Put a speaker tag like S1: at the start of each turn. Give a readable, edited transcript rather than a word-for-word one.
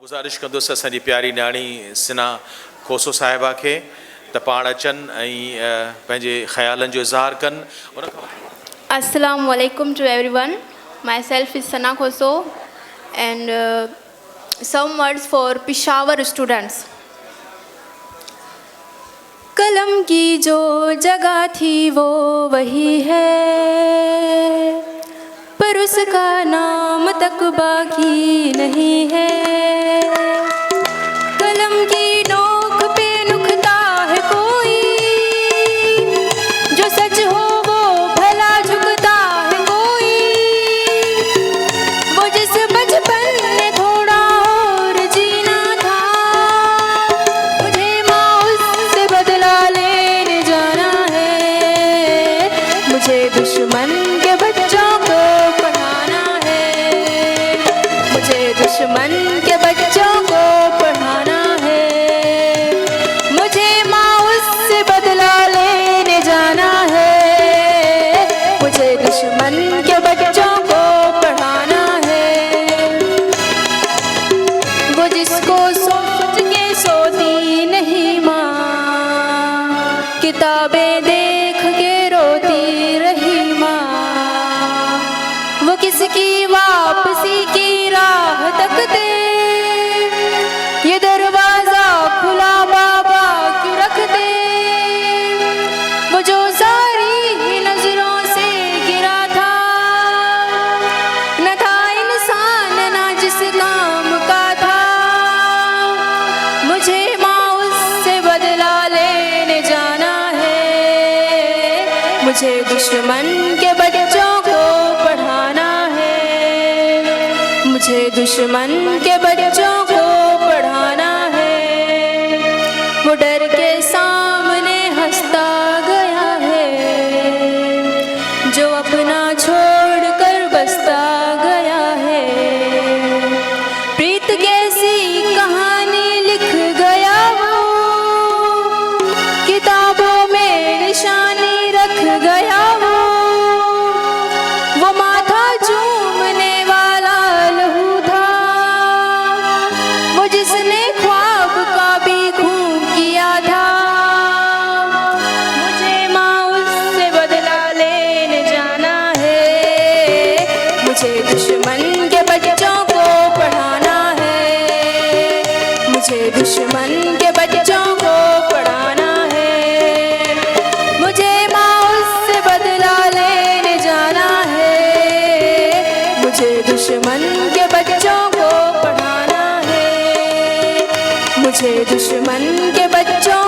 S1: गुज़ारिश कंदुसि असांजी प्यारी न्याणी सिना खोसो साहिबा खे त पाण अचनि ऐं पंहिंजे ख़्यालनि जो इज़हार कनि। उन खां
S2: Assalamu alaikum to everyone. Myself is Sana Khoso and some words for Peshawar students. कलम की जो जगह थी वो वही है, पर उसका नाम तक बाकी नहीं है। कलम की नोक पे नुकता है कोई, जो सच हो वो भला झुकता है कोई। वो जिस बचपन में थोड़ा और जीना था, मुझे माँ उससे बदला लेने जाना है। मुझे दुश्मन के बच्चों को पढ़ाना है, मुझे दुश्मन के बच्चों को पढ़ाना है। मुझे माँ उससे बदला लेने जाना है, मुझे दुश्मन के बच्चों को पढ़ाना है। वो जिसको सोच के सोती नहीं माँ, किताबें देख के रोती रही माँ। वो किसकी वापसी की राह तकते, ये दरवाजा खुला बाबा क्यों रखते। वो जो सारी ही नजरों से गिरा था, न था इंसान ना जिस काम का था। मुझे माँ उससे बदला लेने जाना है, मुझे दुश्मन के बच्चों को पढ़ाना है, मुझे दुश्मन के बच्चों को पढ़ाना है। वो डर के सामने हंसता गया है, जो अपना छोड़ कर बसता गया है। प्रीत कैसी कहानी लिख गया वो, किताबों में निशानी रख गया वो। वो माथा चूमने वाला लहू था, वो जिसने ख्वाब का भी खून किया था। मुझे माँ उससे बदला लेने जाना है, मुझे दुश्मन के बच्चों को पढ़ाना है, मुझे दुश्मन के बच्चों को पढ़ाना है। मुझे माँ उससे बदला लेने जाना है, मुझे दुश्मन के बच्चों को पढ़ाना है, मुझे दुश्मन के बच्चों